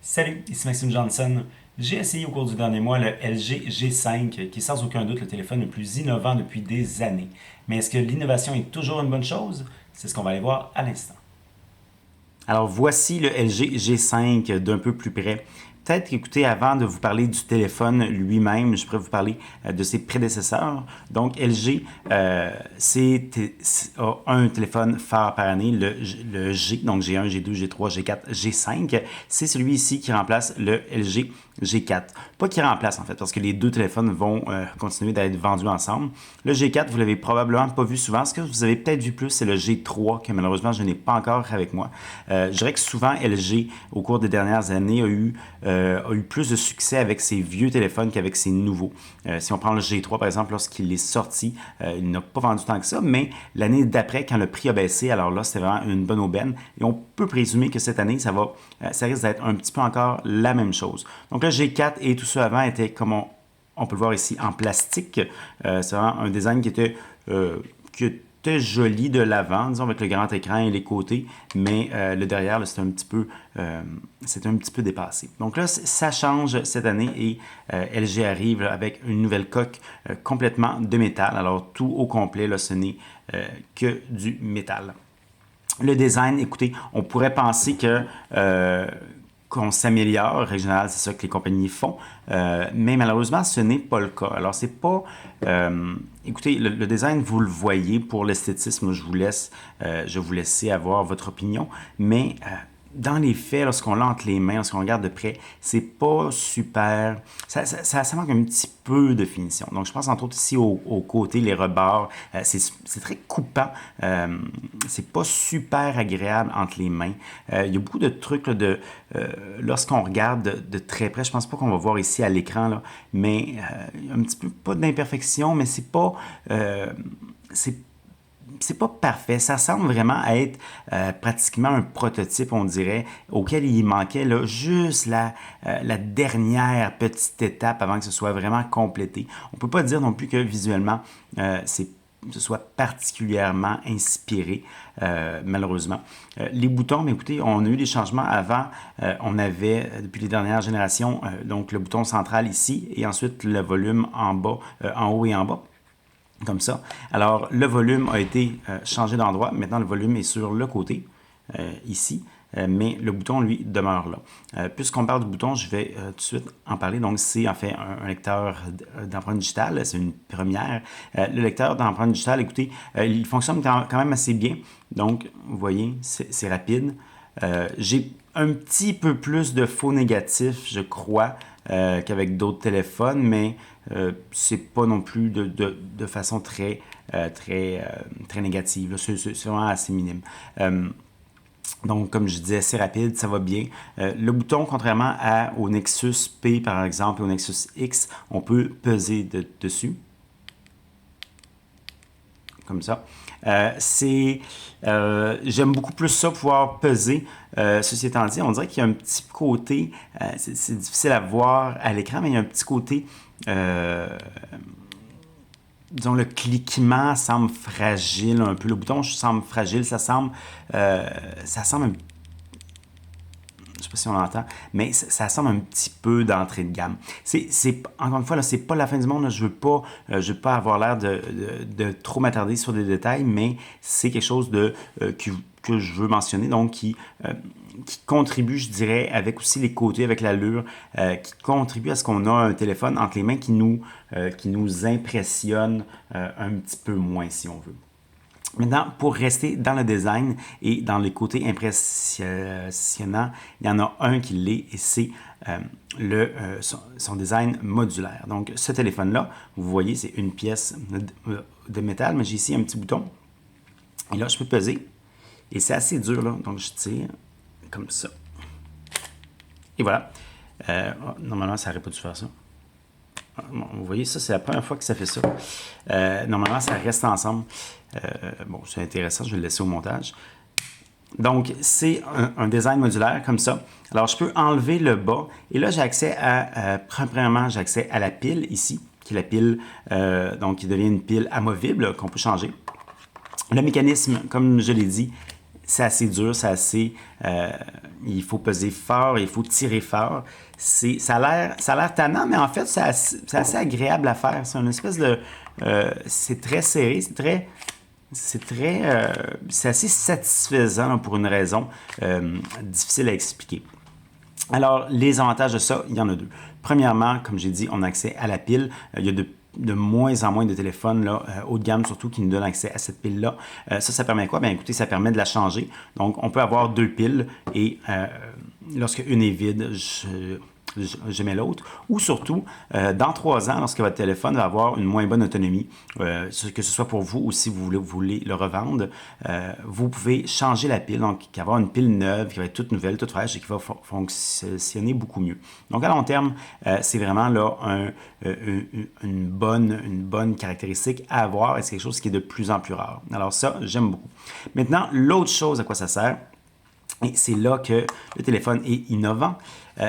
Salut, ici Maxime Johnson. J'ai essayé au cours du dernier mois le LG G5, qui est sans aucun doute le téléphone le plus innovant depuis des années. Mais est-ce que l'innovation est toujours une bonne chose? C'est ce qu'on va aller voir à l'instant. Alors voici le LG G5 d'un peu plus près. Peut-être, écoutez, avant de vous parler du téléphone lui-même, je pourrais vous parler de ses prédécesseurs. Donc, LG, a un téléphone phare par année, le G, donc G1, G2, G3, G4, G5. C'est celui ici qui remplace le LG G4. Pas qui remplace, en fait, parce que les deux téléphones vont continuer d'être vendus ensemble. Le G4, vous l'avez probablement pas vu souvent. Ce que vous avez peut-être vu plus, c'est le G3, que malheureusement, je n'ai pas encore avec moi. Je dirais que souvent, LG, au cours des dernières années, a eu plus de succès avec ses vieux téléphones qu'avec ses nouveaux. Si on prend le G3, par exemple, lorsqu'il est sorti, il n'a pas vendu tant que ça, mais l'année d'après, quand le prix a baissé, alors là, c'était vraiment une bonne aubaine. Et on peut présumer que cette année, ça risque d'être un petit peu encore la même chose. Donc le G4 et tout ça avant était, comme on peut le voir ici, en plastique. C'est vraiment un design qui était joli de l'avant, disons, avec le grand écran et les côtés, mais le derrière, là, c'est un petit peu dépassé. Donc là, ça change cette année et LG arrive là, avec une nouvelle coque complètement de métal. Alors tout au complet, là, ce n'est que du métal. Le design, écoutez, on pourrait penser qu'on s'améliore. En général, c'est ça que les compagnies font. Mais malheureusement, ce n'est pas le cas. Alors, c'est pas... écoutez, le design, vous le voyez pour l'esthétisme. Je vous laisser avoir votre opinion. Mais dans les faits, lorsqu'on l'a entre les mains, lorsqu'on regarde de près, c'est pas super. Ça manque un petit peu de finition. Donc, je pense entre autres ici au côté, les rebords, c'est très coupant. C'est pas super agréable entre les mains. Il y a beaucoup de trucs là, lorsqu'on regarde de très près. Je pense pas qu'on va voir ici à l'écran, là, mais il y a un petit peu pas d'imperfection, mais c'est pas parfait. Ça semble vraiment être pratiquement un prototype, on dirait, auquel il manquait là, juste la dernière petite étape avant que ce soit vraiment complété. On peut pas dire non plus que visuellement, ce soit particulièrement inspiré, malheureusement. Les boutons, mais écoutez, on a eu des changements avant. On avait, depuis les dernières générations, donc le bouton central ici et ensuite le volume en bas, en haut et en bas. Comme ça. Alors, le volume a été changé d'endroit. Maintenant, le volume est sur le côté, ici, mais le bouton, lui, demeure là. Puisqu'on parle du bouton, je vais tout de suite en parler. Donc, c'est en fait un lecteur d'empreinte digitale. C'est une première. Le lecteur d'empreinte digitale, écoutez, il fonctionne quand même assez bien. Donc, vous voyez, c'est rapide. J'ai un petit peu plus de faux négatifs, je crois, qu'avec d'autres téléphones, mais c'est pas non plus de façon très négative. C'est vraiment assez minime. Donc, comme je disais, c'est rapide, ça va bien. Le bouton, contrairement au Nexus P, par exemple, et au Nexus X, on peut peser dessus. Comme ça. J'aime beaucoup plus ça, pouvoir peser. Ceci étant dit, on dirait qu'il y a un petit côté, c'est difficile à voir à l'écran, mais il y a un petit côté, disons, le cliquement semble fragile un peu. Le bouton semble fragile, ça semble je sais pas si on l'entend, mais ça semble un petit peu d'entrée de gamme. Encore une fois, là, c'est pas la fin du monde. Là, je veux pas avoir l'air de trop m'attarder sur des détails, mais c'est quelque chose que je veux mentionner, donc qui contribue, je dirais, avec aussi les côtés, avec l'allure, qui contribue à ce qu'on a un téléphone entre les mains qui nous impressionne un petit peu moins, si on veut. Maintenant, pour rester dans le design et dans les côtés impressionnants, il y en a un qui l'est et c'est son design modulaire. Donc, ce téléphone-là, vous voyez, c'est une pièce de métal, mais j'ai ici un petit bouton. Et là, je peux peser. Et c'est assez dur, là. Donc, je tire comme ça. Et voilà. Normalement, ça n'aurait pas dû faire ça. Bon, vous voyez, ça, c'est la première fois que ça fait ça. Normalement, ça reste ensemble. Bon, c'est intéressant, je vais le laisser au montage. Donc, c'est un design modulaire comme ça. Alors, je peux enlever le bas. Et là, j'ai accès premièrement, j'ai accès à la pile ici, qui est la pile, donc qui devient une pile amovible qu'on peut changer. Le mécanisme, comme je l'ai dit, c'est assez dur, il faut peser fort, il faut tirer fort. Ça a l'air tannant, mais en fait, c'est assez agréable à faire. C'est une espèce de... c'est très serré, c'est assez satisfaisant là, pour une raison difficile à expliquer. Alors, les avantages de ça, il y en a deux. Premièrement, comme j'ai dit, on a accès à la pile. Il y a de moins en moins de téléphones là, haut de gamme surtout qui nous donnent accès à cette pile-là. Ça permet quoi? Bien écoutez, ça permet de la changer. Donc, on peut avoir deux piles et lorsque une est vide, je mets l'autre. Ou surtout, dans 3 ans, lorsque votre téléphone va avoir une moins bonne autonomie, que ce soit pour vous ou si vous voulez le revendre, vous pouvez changer la pile, donc avoir une pile neuve qui va être toute nouvelle, toute fraîche et qui va fonctionner beaucoup mieux. Donc à long terme, c'est vraiment là une bonne caractéristique à avoir et c'est quelque chose qui est de plus en plus rare. Alors ça, j'aime beaucoup. Maintenant, l'autre chose à quoi ça sert, et c'est là que le téléphone est innovant,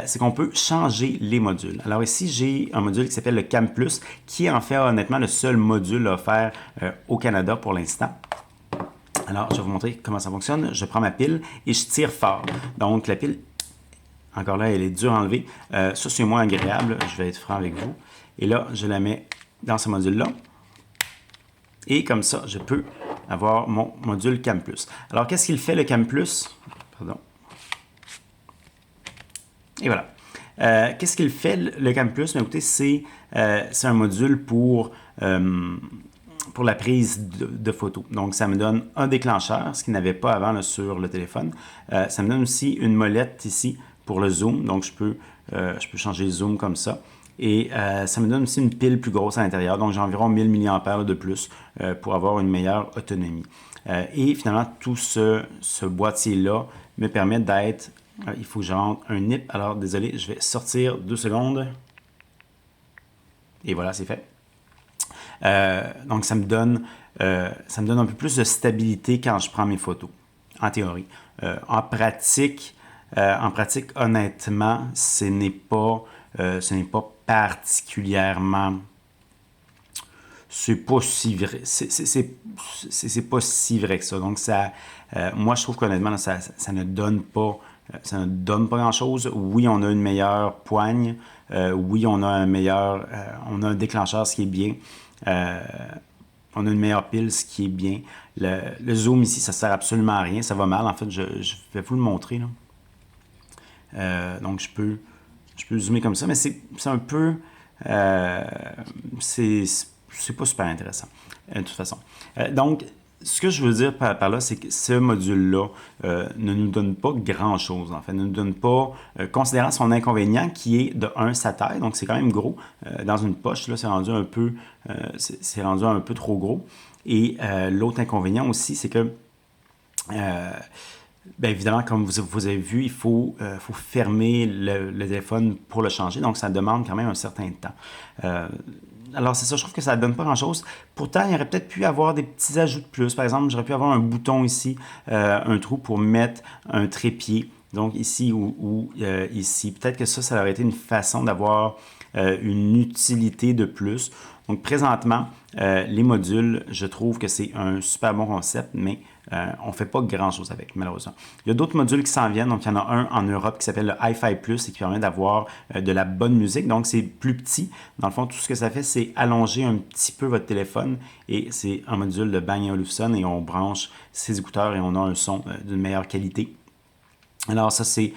c'est qu'on peut changer les modules. Alors ici, j'ai un module qui s'appelle le Cam Plus, qui est en fait honnêtement le seul module offert au Canada pour l'instant. Alors, je vais vous montrer comment ça fonctionne. Je prends ma pile et je tire fort. Donc, la pile, encore là, elle est dure à enlever. Ça, c'est moins agréable. Je vais être franc avec vous. Et là, je la mets dans ce module-là. Et comme ça, je peux avoir mon module Cam Plus. Alors, qu'est-ce qu'il fait le Cam Plus? Pardon. Et voilà. Qu'est-ce qu'il fait le Cam Plus? Bien, écoutez, c'est un module pour la prise de photos. Donc, ça me donne un déclencheur, ce qu'il n'avait pas avant là, sur le téléphone. Ça me donne aussi une molette ici pour le zoom. Donc, je peux changer le zoom comme ça. Et ça me donne aussi une pile plus grosse à l'intérieur. Donc, j'ai environ 1000 mAh de plus pour avoir une meilleure autonomie. Et finalement, tout ce boîtier-là me permet d'être... il faut que je rentre un NIP. Alors, désolé, je vais sortir 2 secondes. Et voilà, c'est fait. Donc, ça me donne un peu plus de stabilité quand je prends mes photos, en théorie. En pratique, honnêtement, ce n'est pas particulièrement... C'est pas si vrai. C'est pas si vrai que ça. Donc, moi, je trouve qu'honnêtement, ça ne donne pas... Ça ne donne pas grand-chose. Oui, on a une meilleure poigne. Oui, on a un déclencheur, ce qui est bien. On a une meilleure pile, ce qui est bien. Le zoom ici, ça ne sert absolument à rien. Ça va mal. En fait, je vais vous le montrer. Là. Donc, je peux zoomer comme ça, mais c'est un peu... c'est pas super intéressant, de toute façon. Donc, ce que je veux dire par là, c'est que ce module-là ne nous donne pas grand-chose, en fait. Ne nous donne pas, considérant son inconvénient, qui est de 1, sa taille, donc c'est quand même gros. Dans une poche, là, c'est rendu un peu trop gros. Et l'autre inconvénient aussi, c'est que, bien évidemment, comme vous avez vu, il faut fermer le téléphone pour le changer, donc ça demande quand même un certain temps. Alors, c'est ça, je trouve que ça ne donne pas grand-chose. Pourtant, il aurait peut-être pu avoir des petits ajouts de plus. Par exemple, j'aurais pu avoir un bouton ici, un trou pour mettre un trépied. Donc, ici ou ici. Peut-être que ça aurait été une façon d'avoir une utilité de plus. Donc, présentement, les modules, je trouve que c'est un super bon concept, mais on ne fait pas grand-chose avec, malheureusement. Il y a d'autres modules qui s'en viennent. Donc, il y en a un en Europe qui s'appelle le Hi-Fi Plus et qui permet d'avoir de la bonne musique. Donc, c'est plus petit. Dans le fond, tout ce que ça fait, c'est allonger un petit peu votre téléphone et c'est un module de Bang & Olufsen et on branche ses écouteurs et on a un son d'une meilleure qualité. Alors ça, c'est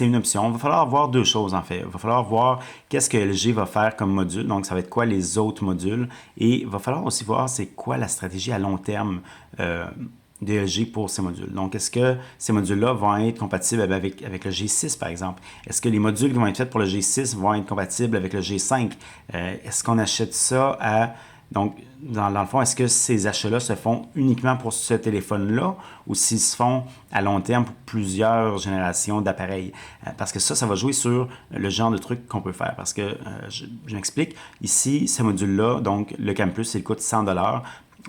une option. Il va falloir voir deux choses en fait. Il va falloir voir qu'est-ce que LG va faire comme module. Donc, ça va être quoi les autres modules. Et il va falloir aussi voir c'est quoi la stratégie à long terme de LG pour ces modules. Donc, est-ce que ces modules-là vont être compatibles avec le G6, par exemple? Est-ce que les modules qui vont être faits pour le G6 vont être compatibles avec le G5? Est-ce qu'on achète ça à... Donc, dans le fond, est-ce que ces achats-là se font uniquement pour ce téléphone-là ou s'ils se font à long terme pour plusieurs générations d'appareils? Parce que ça va jouer sur le genre de truc qu'on peut faire. Parce que, je m'explique, ici, ce module-là, donc le Cam Plus, il coûte 100 $.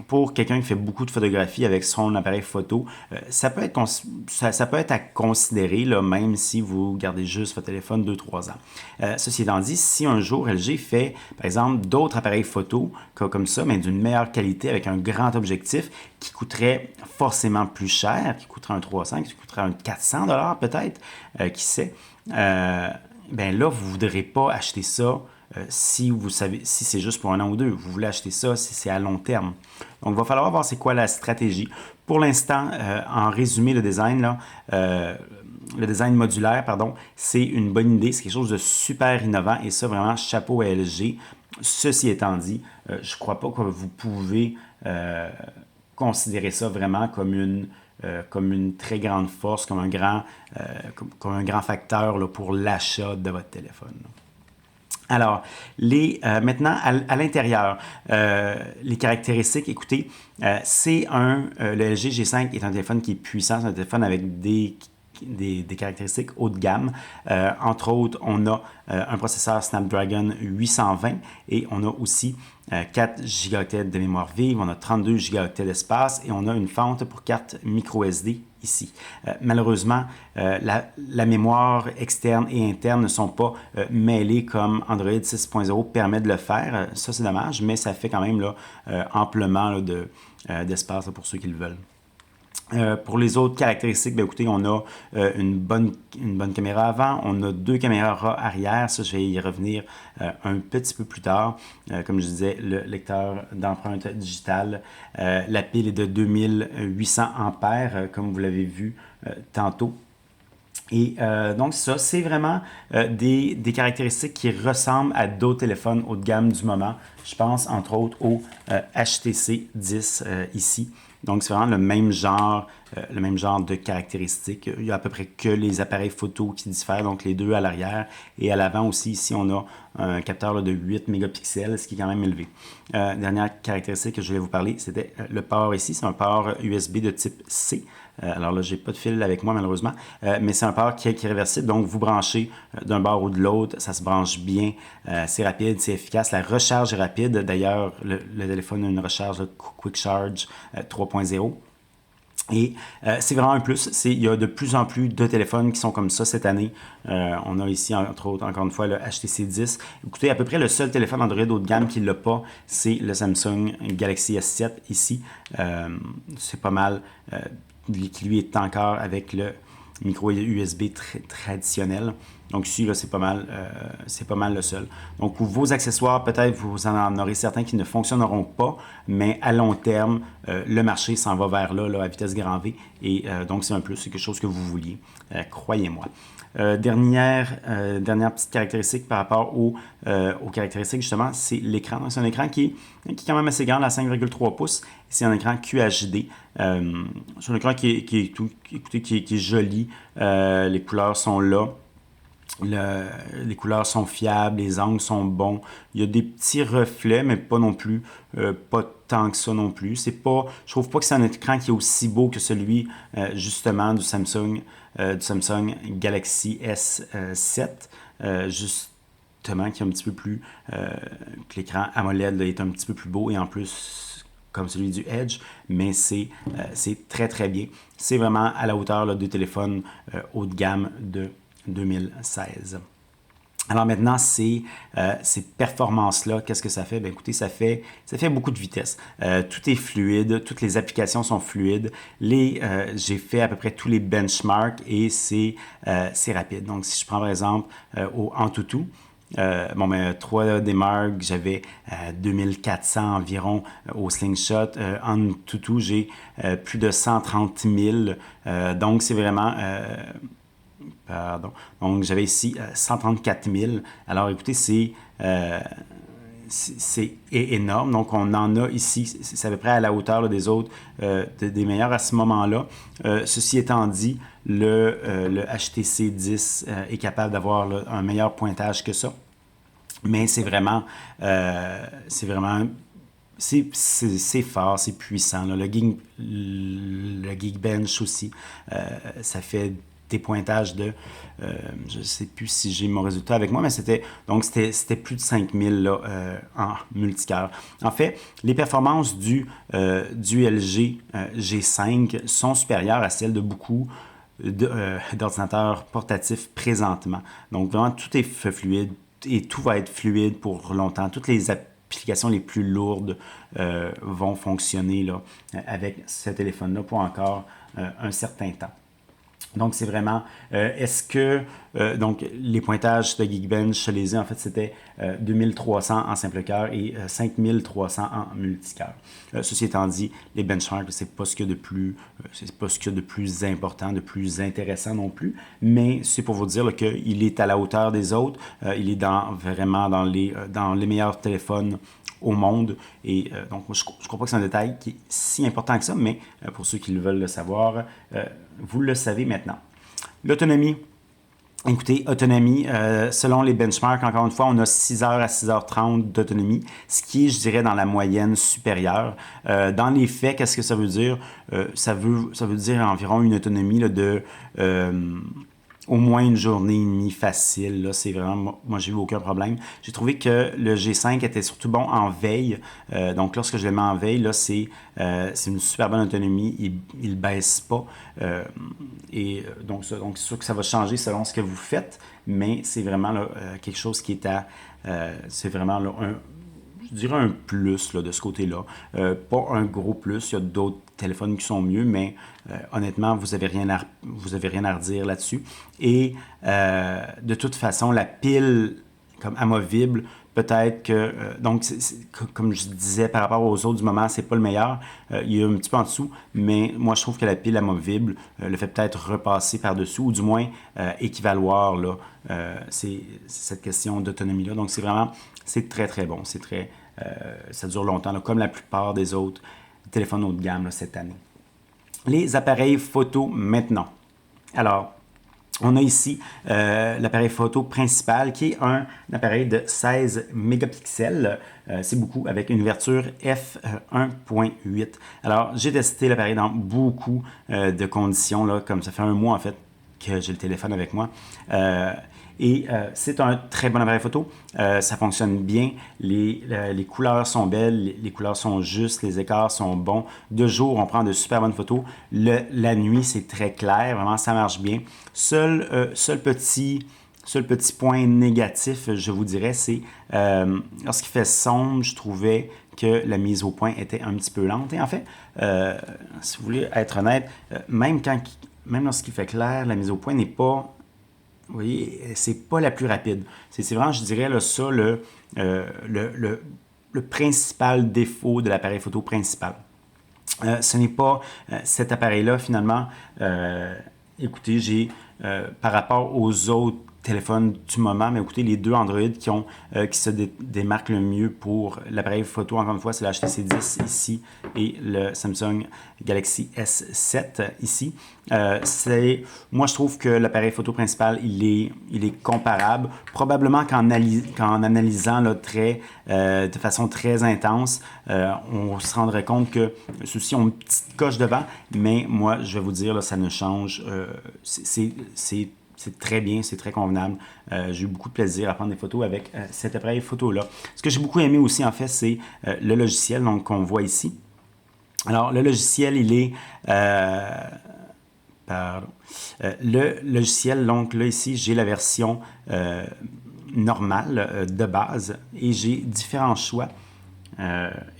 pour quelqu'un qui fait beaucoup de photographie avec son appareil photo, ça peut être, ça peut être à considérer, là, même si vous gardez juste votre téléphone 2-3 ans. Ceci étant dit, si un jour LG fait, par exemple, d'autres appareils photo comme ça, mais d'une meilleure qualité avec un grand objectif qui coûterait forcément plus cher, qui coûterait un 300, qui coûterait un 400 peut-être, qui sait, ben là, vous ne voudrez pas acheter ça si vous savez, si c'est juste pour un an ou deux. Vous voulez acheter ça si c'est à long terme. Donc, il va falloir voir c'est quoi la stratégie. Pour l'instant, en résumé, le design, là, le design modulaire, pardon, c'est une bonne idée. C'est quelque chose de super innovant et ça, vraiment, chapeau à LG. Ceci étant dit, je ne crois pas que vous pouvez considérer ça vraiment comme une très grande force, comme un grand facteur là, pour l'achat de votre téléphone. Alors, maintenant, à l'intérieur, les caractéristiques, écoutez, le LG G5 est un téléphone qui est puissant, c'est un téléphone avec des caractéristiques haut de gamme. Entre autres, on a un processeur Snapdragon 820 et on a aussi 4 Go de mémoire vive, on a 32 Go d'espace et on a une fente pour carte micro SD ici. Malheureusement, la mémoire externe et interne ne sont pas mêlées comme Android 6.0 permet de le faire. Ça, c'est dommage, mais ça fait quand même là, amplement là, d'espace pour ceux qui le veulent. Pour les autres caractéristiques, bien, écoutez, on a une bonne caméra avant, on a 2 caméras arrière, ça je vais y revenir un petit peu plus tard. Comme je disais, le lecteur d'empreinte digitale, la pile est de 2800 ampères, comme vous l'avez vu tantôt. Et donc ça, c'est vraiment des caractéristiques qui ressemblent à d'autres téléphones haut de gamme du moment. Je pense entre autres au HTC 10 ici. Donc c'est vraiment le même genre de caractéristiques. Il y a à peu près que les appareils photo qui diffèrent, donc les deux à l'arrière et à l'avant aussi. Ici, on a un capteur là, de 8 mégapixels, ce qui est quand même élevé. Dernière caractéristique que je voulais vous parler, c'était le port ici. C'est un port USB de type C. Alors là, je n'ai pas de fil avec moi malheureusement, mais c'est un port qui est réversible, donc vous branchez d'un bord ou de l'autre, ça se branche bien, c'est rapide, c'est efficace, la recharge est rapide, d'ailleurs le téléphone a une recharge Quick Charge 3.0. Et c'est vraiment un plus. Il y a de plus en plus de téléphones qui sont comme ça cette année. On a ici, entre autres, encore une fois, le HTC 10. Écoutez, à peu près le seul téléphone Android haut de gamme qui ne l'a pas, c'est le Samsung Galaxy S7 ici. C'est pas mal, qui lui est encore avec le micro USB traditionnel. Donc ici, là, c'est pas mal le seul. Donc vos accessoires, peut-être vous en aurez certains qui ne fonctionneront pas, mais à long terme, le marché s'en va vers là, à vitesse grand V. Et donc c'est un plus, c'est quelque chose que vous vouliez, croyez-moi. Dernière petite caractéristique par rapport aux caractéristiques, justement, c'est l'écran. C'est un écran qui est quand même assez grand, à 5,3 pouces. C'est un écran QHD. C'est un écran qui est joli. Les couleurs sont là. Les couleurs sont fiables, les angles sont bons. Il y a des petits reflets, mais pas non plus, pas tant que ça non plus. Je trouve pas que c'est un écran qui est aussi beau que celui justement du Samsung Galaxy S7, justement qui est un petit peu plus, que l'écran AMOLED là, est un petit peu plus beau et en plus comme celui du Edge, mais c'est très très bien. C'est vraiment à la hauteur là, du téléphone haut de gamme de 2016. Alors maintenant, ces performances-là, qu'est-ce que ça fait? Bien, écoutez, ça fait beaucoup de vitesse. Tout est fluide, toutes les applications sont fluides. J'ai fait à peu près tous les benchmarks et c'est rapide. Donc, si je prends par exemple au Antutu, 3D Mark, j'avais 2400 environ au Slingshot. En Antutu, j'ai plus de 130 000. Donc, c'est vraiment... Pardon. Donc, j'avais ici 134 000. Alors, écoutez, c'est énorme. Donc, on en a ici, c'est à peu près à la hauteur là, des autres, des meilleurs à ce moment-là. Ceci étant dit, le HTC 10 est capable d'avoir là, un meilleur pointage que ça. Mais c'est vraiment c'est fort, c'est puissant. Là. Le Geekbench aussi, ça fait des pointages de, je ne sais plus si j'ai mon résultat avec moi, mais c'était plus de 5000 là, en multicœur. En fait, les performances du LG G5 sont supérieures à celles de beaucoup d'ordinateurs portatifs présentement. Donc vraiment, tout est fluide et tout va être fluide pour longtemps. Toutes les applications les plus lourdes vont fonctionner là, avec ce téléphone-là pour encore un certain temps. Donc, c'est vraiment, est-ce que, donc, les pointages de Geekbench, je les ai, en fait, c'était 2300 en simple cœur et 5300 en multicœur. Ceci étant dit, les benchmarks, c'est pas ce qu'il y a de plus, c'est pas ce qu'il y a de plus important, de plus intéressant non plus, mais c'est pour vous dire qu'il est à la hauteur des autres, il est vraiment dans les meilleurs téléphones au monde. Et donc, je ne crois pas que c'est un détail qui est si important que ça, mais pour ceux qui veulent le savoir, vous le savez maintenant. L'autonomie. Écoutez, autonomie, selon les benchmarks, encore une fois, on a 6h à 6h30 d'autonomie, ce qui est, je dirais, dans la moyenne supérieure. Dans les faits, qu'est-ce que ça veut dire? Ça veut dire environ une autonomie là, de au moins une journée et demie facile. Là, c'est vraiment, moi, j'ai eu aucun problème. J'ai trouvé que le G5 était surtout bon en veille. Donc, lorsque je le mets en veille, là, c'est une super bonne autonomie. Il ne baisse pas. Donc, c'est sûr que ça va changer selon ce que vous faites, mais c'est vraiment là, quelque chose qui est c'est vraiment là, je dirais un plus là, de ce côté-là. Pas un gros plus, il y a d'autres téléphones qui sont mieux, mais honnêtement, vous n'avez rien à redire là-dessus. Et de toute façon, la pile comme amovible, peut-être que, donc, comme je disais, par rapport aux autres du moment, c'est pas le meilleur. Il y a un petit peu en dessous, mais moi, je trouve que la pile amovible le fait peut-être repasser par-dessus, ou du moins équivaloir là, c'est cette question d'autonomie-là. Donc, c'est très, très bon. Ça dure longtemps, là, comme la plupart des autres téléphones haut de gamme là, cette année. Les appareils photo maintenant. Alors, on a ici l'appareil photo principal qui est un appareil de 16 mégapixels. C'est beaucoup, avec une ouverture f1.8. Alors, j'ai testé l'appareil dans beaucoup de conditions, là, comme ça fait un mois en fait que j'ai le téléphone avec moi. C'est un très bon appareil photo. Ça fonctionne bien. Les couleurs sont belles, les couleurs sont justes, les écarts sont bons. De jour, on prend de super bonnes photos. La nuit, c'est très clair. Vraiment, ça marche bien. Seul petit point négatif, je vous dirais, c'est lorsqu'il fait sombre, je trouvais que la mise au point était un petit peu lente. Et en fait, si vous voulez être honnête, même lorsqu'il fait clair, la mise au point n'est pas... Vous voyez, c'est pas la plus rapide. C'est vraiment, je dirais, là, ça, le principal défaut de l'appareil photo principal. Ce n'est pas cet appareil-là, finalement. Écoutez, j'ai, par rapport aux autres téléphones du moment, mais écoutez, les deux Android qui se démarquent le mieux pour l'appareil photo, encore une fois, c'est le HTC 10 ici et le Samsung Galaxy S7 ici. Moi, je trouve que l'appareil photo principal, il est comparable. Probablement qu'en analysant là, de façon très intense, on se rendrait compte que ceux-ci ont une petite coche devant, mais moi, je vais vous dire, là, ça ne change. C'est très bien, c'est très convenable. J'ai eu beaucoup de plaisir à prendre des photos avec cet appareil photo-là. Ce que j'ai beaucoup aimé aussi, en fait, c'est le logiciel qu'on voit ici. Alors, le logiciel, il est... le logiciel, donc là, ici, j'ai la version normale de base et j'ai différents choix.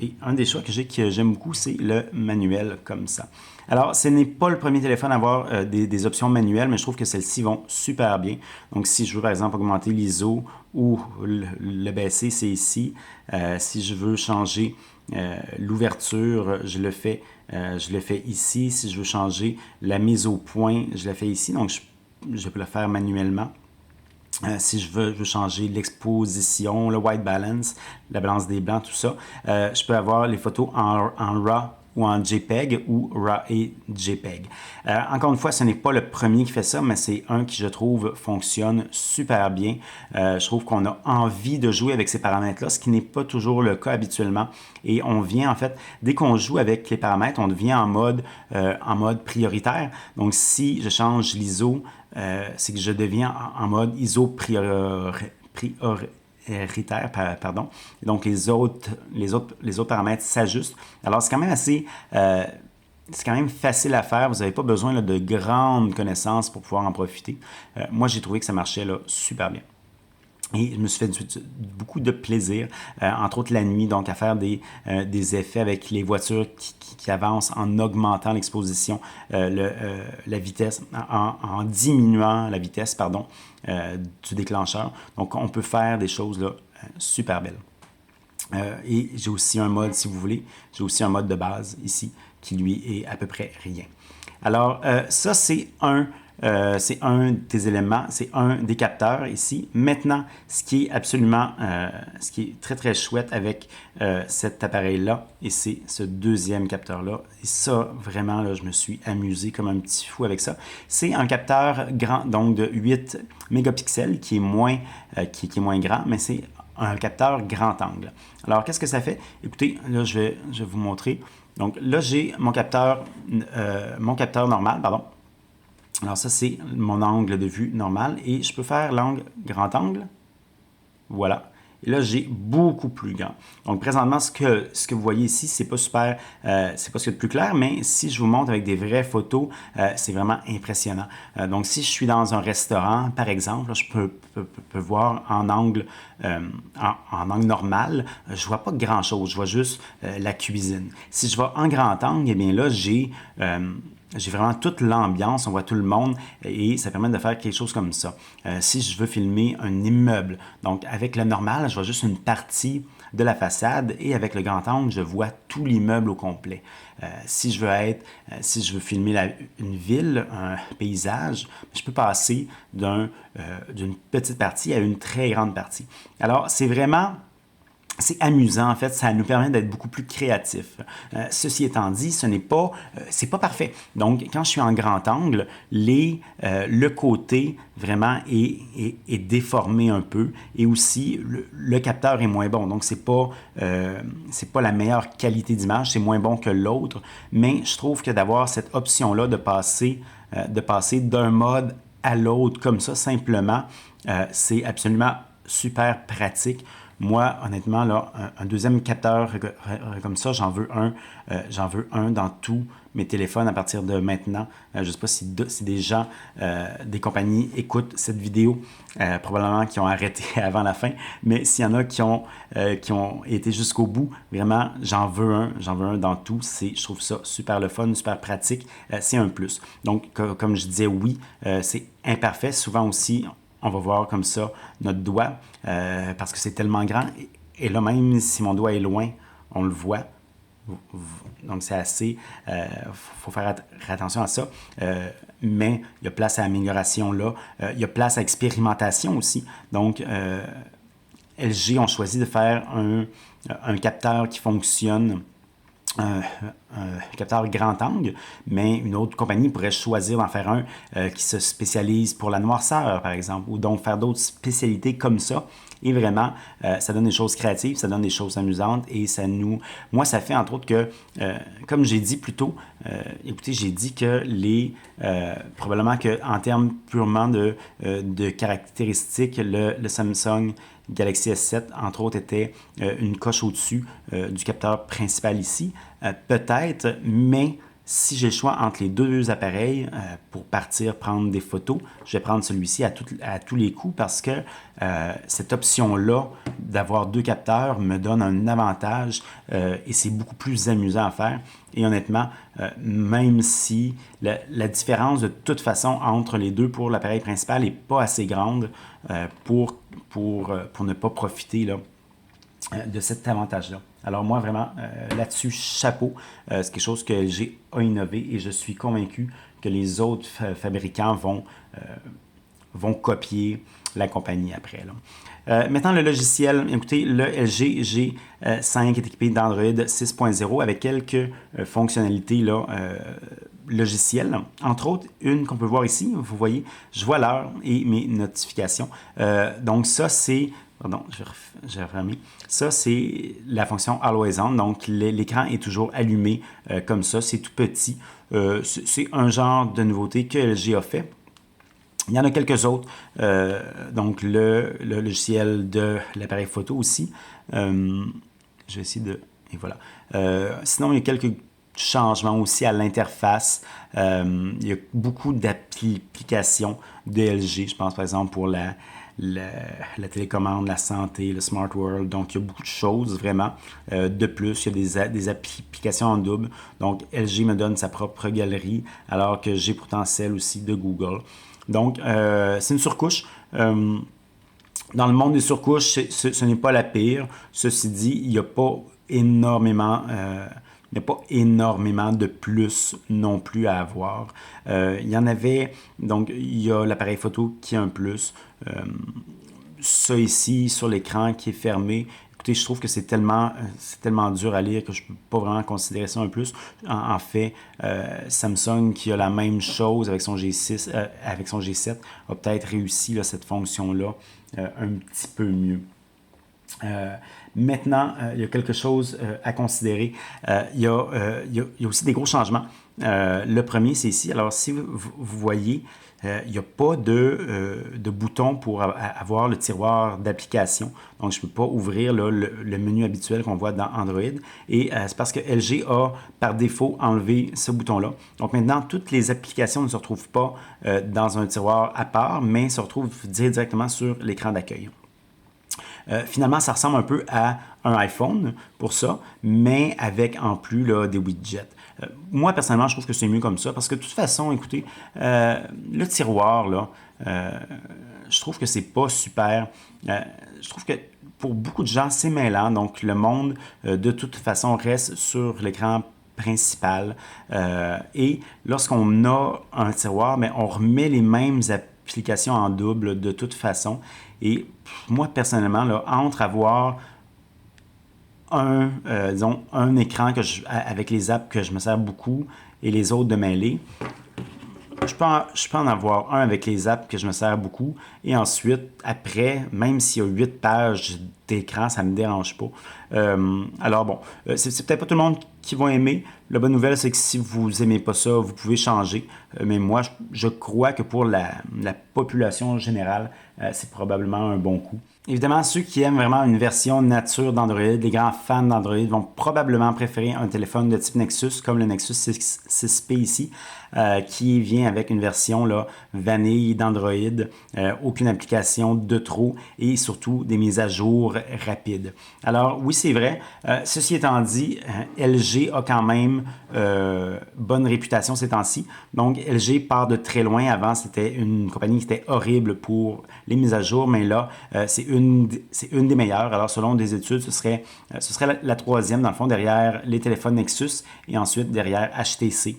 Et un des choix que j'aime beaucoup, c'est le manuel comme ça. Alors, ce n'est pas le premier téléphone à avoir des options manuelles, mais je trouve que celles-ci vont super bien. Donc, si je veux, par exemple, augmenter l'ISO ou le baisser, c'est ici. Si je veux changer l'ouverture, je le fais ici. Si je veux changer la mise au point, je la fais ici. Donc, je peux le faire manuellement. Si je veux changer l'exposition, le white balance, la balance des blancs, tout ça, je peux avoir les photos en RAW ou en JPEG ou RAW et JPEG. Encore une fois, ce n'est pas le premier qui fait ça, mais c'est un qui, je trouve, fonctionne super bien. Je trouve qu'on a envie de jouer avec ces paramètres-là, ce qui n'est pas toujours le cas habituellement. Et on vient, en fait, dès qu'on joue avec les paramètres, on devient en mode prioritaire. Donc, si je change l'ISO, c'est que je deviens en mode ISO prioritaire, pardon. Donc, les autres paramètres s'ajustent. Alors, c'est quand même c'est quand même facile à faire. Vous n'avez pas besoin là, de grandes connaissances pour pouvoir en profiter. Moi, j'ai trouvé que ça marchait là, super bien. Et je me suis fait beaucoup de plaisir, entre autres la nuit, donc à faire des effets avec les voitures qui avancent en augmentant l'exposition, la vitesse, en diminuant la vitesse, pardon, du déclencheur. Donc, on peut faire des choses là, super belles. Et j'ai aussi un mode, si vous voulez, j'ai aussi un mode de base ici qui, lui, est à peu près rien. Alors, ça, c'est un des éléments, c'est un des capteurs ici. Maintenant, ce qui est très, très chouette avec cet appareil-là, et c'est ce deuxième capteur-là, et ça, vraiment, là, je me suis amusé comme un petit fou avec ça. C'est un capteur grand, donc de 8 mégapixels, qui est moins grand, mais c'est un capteur grand angle. Alors, qu'est-ce que ça fait? Écoutez, là, je vais vous montrer. Donc, là, j'ai mon capteur normal, pardon. Alors, ça, c'est mon angle de vue normal. Et je peux faire l'angle grand angle. Voilà. Et là, j'ai beaucoup plus grand. Donc, présentement, ce que vous voyez ici, c'est pas super, c'est pas ce qu'il y a de plus clair, mais si je vous montre avec des vraies photos, c'est vraiment impressionnant. Donc, si je suis dans un restaurant, par exemple, là, je peux voir en angle normal, je vois pas grand-chose, je vois juste la cuisine. Si je vais en grand angle, eh bien là, j'ai vraiment toute l'ambiance, on voit tout le monde et ça permet de faire quelque chose comme ça. Si je veux filmer un immeuble, donc avec le normal, je vois juste une partie de la façade et avec le grand angle, je vois tout l'immeuble au complet. Si je veux filmer une ville, un paysage, je peux passer d'une petite partie à une très grande partie. Alors, c'est amusant, en fait, ça nous permet d'être beaucoup plus créatifs. Ceci étant dit, c'est pas parfait. Donc, quand je suis en grand angle, le côté vraiment est déformé un peu et aussi le capteur est moins bon. Donc, c'est pas la meilleure qualité d'image, c'est moins bon que l'autre, mais je trouve que d'avoir cette option-là de passer d'un mode à l'autre comme ça, simplement, c'est absolument super pratique. Moi, honnêtement, là, un deuxième capteur comme ça, j'en veux un dans tous mes téléphones à partir de maintenant. Je ne sais pas si des gens, des compagnies écoutent cette vidéo, probablement qui ont arrêté avant la fin, mais s'il y en a qui ont été jusqu'au bout, vraiment, j'en veux un dans tout. Je trouve ça super le fun, super pratique. C'est un plus. Donc, comme je disais, oui, c'est imparfait. Souvent aussi, on va voir comme ça notre doigt parce que c'est tellement grand. Et là, même si mon doigt est loin, on le voit. Donc, c'est assez... faut faire attention à ça. Mais il y a place à amélioration là. Il y a place à expérimentation aussi. Donc, LG ont choisi de faire un capteur qui fonctionne un capteur grand angle, mais une autre compagnie pourrait choisir d'en faire un qui se spécialise pour la noirceur, par exemple, ou donc faire d'autres spécialités comme ça. Et vraiment, ça donne des choses créatives, ça donne des choses amusantes et moi, ça fait entre autres que, comme j'ai dit plus tôt, écoutez, j'ai dit que probablement qu'en termes purement de caractéristiques, le Samsung Galaxy S7, entre autres, était une coche au-dessus du capteur principal ici. Peut-être, mais si j'ai le choix entre les deux appareils pour partir prendre des photos, je vais prendre celui-ci à tous les coups parce que cette option-là d'avoir deux capteurs me donne un avantage et c'est beaucoup plus amusant à faire. Et honnêtement, même si la différence de toute façon entre les deux pour l'appareil principal n'est pas assez grande pour ne pas profiter là, de cet avantage-là. Alors moi, vraiment, là-dessus, chapeau. C'est quelque chose que LG a innové et je suis convaincu que les autres fabricants vont copier la compagnie après, là. Maintenant, le logiciel, écoutez, le LG G5 est équipé d'Android 6.0 avec quelques fonctionnalités là, logicielles. Entre autres, une qu'on peut voir ici, vous voyez, je vois l'heure et mes notifications. Donc ça, c'est... Pardon, je vais refermer. Ça, c'est la fonction Always On. Donc, l'écran est toujours allumé comme ça. C'est tout petit. C'est un genre de nouveauté que LG a fait. Il y en a quelques autres. Donc, le logiciel de l'appareil photo aussi. Je vais essayer de... Et voilà. Sinon, il y a quelques changements aussi à l'interface. Il y a beaucoup d'applications de LG. Je pense, par exemple, pour la télécommande, la santé, le Smart World. Donc, il y a beaucoup de choses, vraiment. De plus, il y a des applications en double. Donc, LG me donne sa propre galerie, alors que j'ai pourtant celle aussi de Google. Donc, c'est une surcouche. Dans le monde des surcouches, ce n'est pas la pire. Ceci dit, il n'y a pas énormément... il n'y a pas énormément de plus non plus à avoir. Il y en avait, donc il y a l'appareil photo qui a un plus. Ça ici, sur l'écran qui est fermé, écoutez, je trouve que c'est tellement dur à lire que je ne peux pas vraiment considérer ça un plus. En fait, Samsung qui a la même chose avec son G6, avec son G7, a peut-être réussi là, cette fonction-là un petit peu mieux. Maintenant, il y a quelque chose à considérer. Il y a aussi des gros changements. Le premier, c'est ici. Alors, si vous voyez, il n'y a pas de bouton pour avoir le tiroir d'application. Donc, je ne peux pas ouvrir là, le menu habituel qu'on voit dans Android. Et c'est parce que LG a, par défaut, enlevé ce bouton-là. Donc, maintenant, toutes les applications ne se retrouvent pas dans un tiroir à part, mais se retrouvent directement sur l'écran d'accueil. Finalement, ça ressemble un peu à un iPhone pour ça, mais avec en plus là, des widgets. Moi, personnellement, je trouve que c'est mieux comme ça parce que de toute façon, écoutez, le tiroir, là, je trouve que c'est pas super. Je trouve que pour beaucoup de gens, c'est mêlant. Donc, le monde, de toute façon, reste sur l'écran principal. Et lorsqu'on a un tiroir, mais on remet les mêmes applications en double de toute façon. Et moi, personnellement, là, entre avoir disons, un écran avec les apps que je me sers beaucoup et les autres de mêler, je peux en avoir un avec les apps que je me sers beaucoup. Et ensuite, après, même s'il y a 8 pages d'écran, ça ne me dérange pas. Alors bon, c'est peut-être pas tout le monde qui va aimer. La bonne nouvelle, c'est que si vous n'aimez pas ça, vous pouvez changer. Mais moi, je crois que pour la population générale, c'est probablement un bon coup. Évidemment, ceux qui aiment vraiment une version nature d'Android, les grands fans d'Android vont probablement préférer un téléphone de type Nexus, comme le Nexus 6P ici, qui vient avec une version là, vanille d'Android, aucune application de trop et surtout des mises à jour rapides. Alors oui, c'est vrai. Ceci étant dit, LG a quand même bonne réputation ces temps-ci. Donc LG part de très loin. Avant, c'était une compagnie qui était horrible pour les mises à jour, mais là, c'est une des meilleures. Alors selon des études, ce serait la troisième dans le fond derrière les téléphones Nexus et ensuite derrière HTC.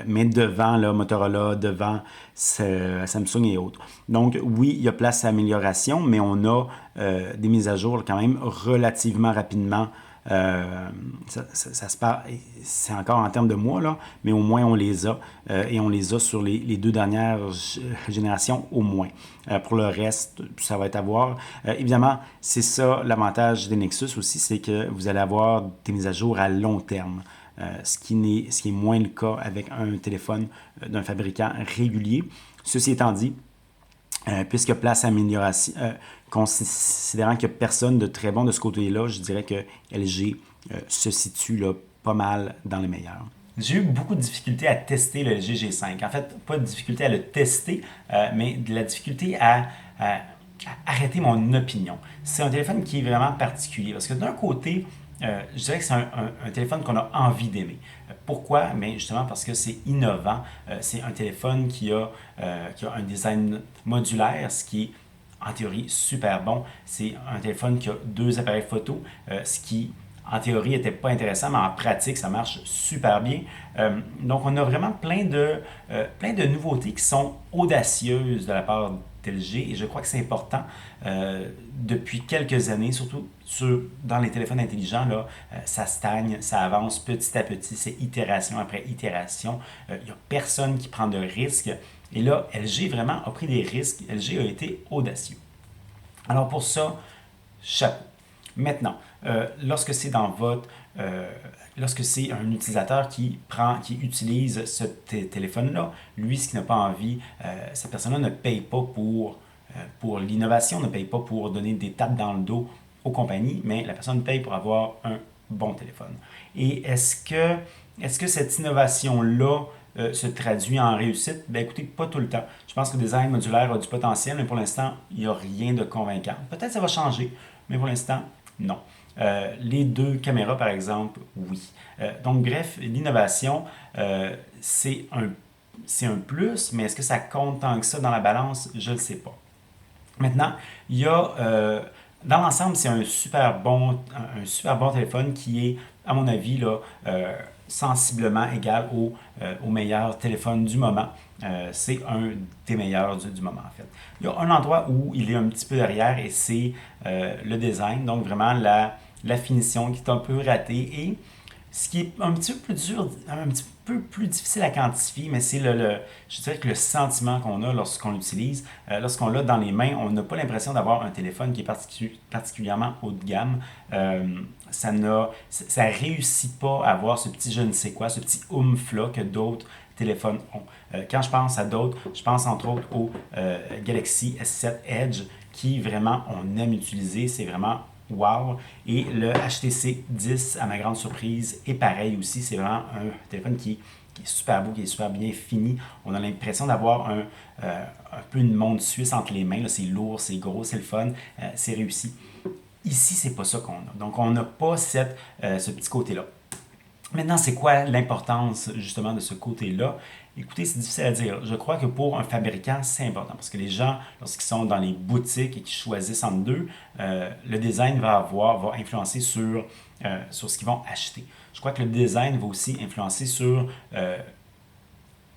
Mais devant là, Motorola, devant Samsung et autres. Donc oui, il y a place à amélioration, mais on a des mises à jour quand même relativement rapidement. Ça se passe, c'est encore en termes de mois, là, mais au moins on les a et on les a sur les 2 dernières générations au moins. Pour le reste, ça va être à voir. Évidemment, c'est ça l'avantage des Nexus aussi, c'est que vous allez avoir des mises à jour à long terme. Ce qui est moins le cas avec un téléphone d'un fabricant régulier. Ceci étant dit, puisque place à amélioration, considérant qu'il n'y a personne de très bon de ce côté-là, je dirais que LG se situe là, pas mal dans les meilleurs. J'ai eu beaucoup de difficultés à tester le LG G5. En fait, pas de difficulté à le tester, mais de la difficulté à arrêter mon opinion. C'est un téléphone qui est vraiment particulier parce que d'un côté, je dirais que c'est un téléphone qu'on a envie d'aimer. Pourquoi? Bien, justement parce que c'est innovant. C'est un téléphone qui a un design modulaire, ce qui est en théorie super bon. C'est un téléphone qui a 2 appareils photo, ce qui en théorie n'était pas intéressant, mais en pratique, ça marche super bien. Donc, on a vraiment plein de nouveautés qui sont audacieuses de la part LG et je crois que c'est important depuis quelques années, surtout dans les téléphones intelligents, là, ça stagne, ça avance petit à petit, c'est itération après itération. Il n'y a personne qui prend de risques. Et là, LG vraiment a pris des risques. LG a été audacieux. Alors pour ça, chapeau. Maintenant, lorsque c'est dans votre... lorsque c'est un utilisateur qui utilise ce téléphone-là, lui, ce qu'il n'a pas envie, cette personne-là ne paye pas pour l'innovation, ne paye pas pour donner des tapes dans le dos aux compagnies, mais la personne paye pour avoir un bon téléphone. Et est-ce que cette innovation-là se traduit en réussite? Ben écoutez, pas tout le temps. Je pense que le design modulaire a du potentiel, mais pour l'instant, il n'y a rien de convaincant. Peut-être que ça va changer, mais pour l'instant, non. Les deux caméras, par exemple, oui. Donc, bref, l'innovation, c'est un plus, mais est-ce que ça compte tant que ça dans la balance? Je ne le sais pas. Maintenant, il y a, dans l'ensemble, c'est un super bon téléphone qui est, à mon avis, là, sensiblement égal au meilleur téléphone du moment. C'est un des meilleurs du moment, en fait. Il y a un endroit où il est un petit peu derrière et c'est le design, donc vraiment la finition qui est un peu ratée et ce qui est un petit peu plus dur, un petit peu plus difficile à quantifier, mais c'est je dirais que le sentiment qu'on a lorsqu'on l'utilise. Lorsqu'on l'a dans les mains, on n'a pas l'impression d'avoir un téléphone qui est particulièrement haut de gamme. Ça réussit pas à avoir ce petit je ne sais quoi, ce petit oomph-là que d'autres téléphones ont. Quand je pense à d'autres, je pense entre autres au Galaxy S7 Edge qui vraiment on aime utiliser. C'est vraiment wow! Et le HTC 10, à ma grande surprise, est pareil aussi. C'est vraiment un téléphone qui est super beau, qui est super bien fini. On a l'impression d'avoir un peu une montre suisse entre les mains. C'est lourd, c'est gros, c'est le fun, c'est réussi. Ici, c'est pas ça qu'on a. Donc, on n'a pas ce petit côté-là. Maintenant, c'est quoi l'importance justement de ce côté-là? Écoutez, c'est difficile à dire. Je crois que pour un fabricant, c'est important parce que les gens, lorsqu'ils sont dans les boutiques et qu'ils choisissent entre deux, le design va influencer sur ce qu'ils vont acheter. Je crois que le design va aussi influencer sur, je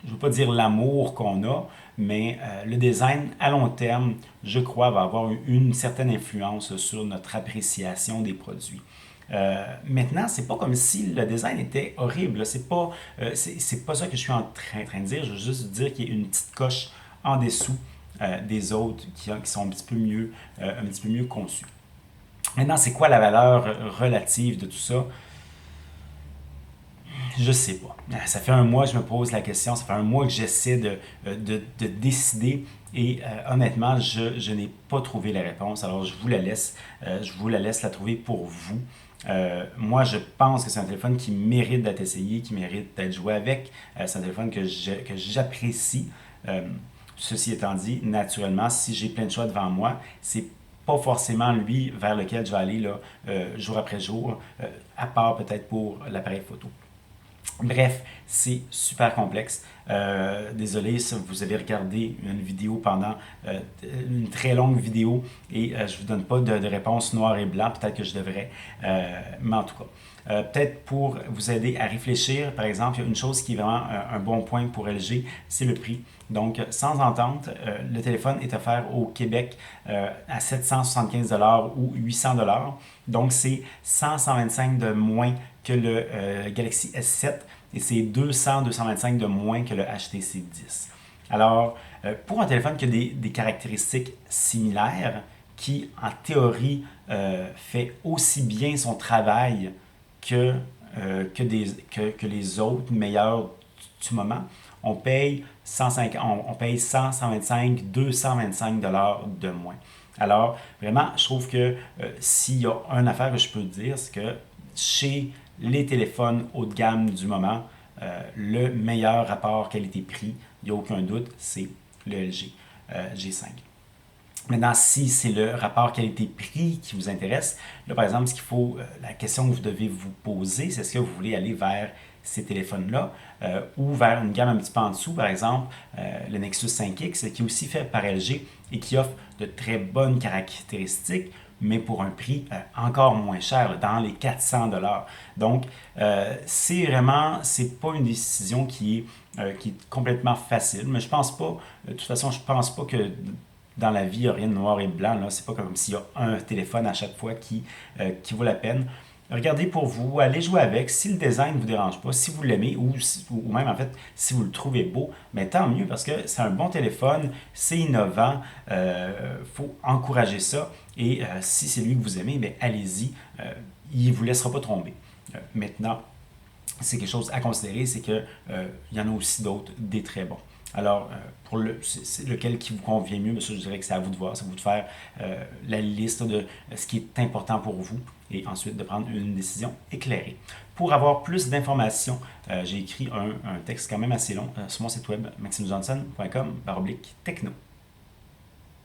ne veux pas dire l'amour qu'on a, mais le design à long terme, je crois, va avoir une certaine influence sur notre appréciation des produits. Maintenant, c'est pas comme si le design était horrible. C'est pas ça que je suis en train de dire. Je veux juste dire qu'il y a une petite coche en dessous des autres qui sont un petit peu mieux conçus. Maintenant, c'est quoi la valeur relative de tout ça? Je sais pas. Ça fait un mois que je me pose la question, ça fait un mois que j'essaie de décider et honnêtement, je n'ai pas trouvé la réponse. Alors, je vous la laisse la trouver pour vous. Moi, je pense que c'est un téléphone qui mérite d'être essayé, qui mérite d'être joué avec. C'est un téléphone que j'apprécie. Ceci étant dit, naturellement, si j'ai plein de choix devant moi, c'est pas forcément lui vers lequel je vais aller là, jour après jour, à part peut-être pour l'appareil photo. Bref, c'est super complexe. Désolé si vous avez regardé une vidéo pendant une très longue vidéo et je ne vous donne pas de réponse noir et blanc, peut-être que je devrais, mais en tout cas. Peut-être pour vous aider à réfléchir, par exemple, il y a une chose qui est vraiment un bon point pour LG, c'est le prix. Donc, sans entente, le téléphone est offert au Québec à 775 ou 800 Donc, c'est 125 de moins que le Galaxy S7 et c'est 225 de moins que le HTC 10. Alors, pour un téléphone qui a des caractéristiques similaires, qui en théorie fait aussi bien son travail que les autres meilleurs du moment, on paye 100, 125, 225 de moins. Alors, vraiment, je trouve que s'il y a une affaire que je peux dire, c'est que chez les téléphones haut de gamme du moment, le meilleur rapport qualité-prix, il n'y a aucun doute, c'est le LG G5. Maintenant, si c'est le rapport qualité-prix qui vous intéresse, là, par exemple, la question que vous devez vous poser, c'est est-ce que vous voulez aller vers ces téléphones-là ou vers une gamme un petit peu en dessous, par exemple, le Nexus 5X, qui est aussi fait par LG et qui offre de très bonnes caractéristiques, mais pour un prix encore moins cher, dans les 400 $. Donc, c'est pas une décision qui est complètement facile, mais je pense pas, de toute façon, je pense pas que dans la vie, il n'y a rien de noir et blanc. Là, c'est pas comme s'il y a un téléphone à chaque fois qui vaut la peine. Regardez pour vous, allez jouer avec. Si le design ne vous dérange pas, si vous l'aimez ou même en fait si vous le trouvez beau, mais tant mieux parce que c'est un bon téléphone, c'est innovant, faut encourager ça. Et si c'est lui que vous aimez, ben, allez-y, il ne vous laissera pas tomber. Maintenant, c'est quelque chose à considérer, c'est qu'il il y en a aussi d'autres, des très bons. Alors, pour c'est lequel qui vous convient mieux, mais ça, je dirais que c'est à vous de voir, c'est à vous de faire la liste de ce qui est important pour vous et ensuite de prendre une décision éclairée. Pour avoir plus d'informations, j'ai écrit un texte quand même assez long sur mon site web maximjohnson.com/techno.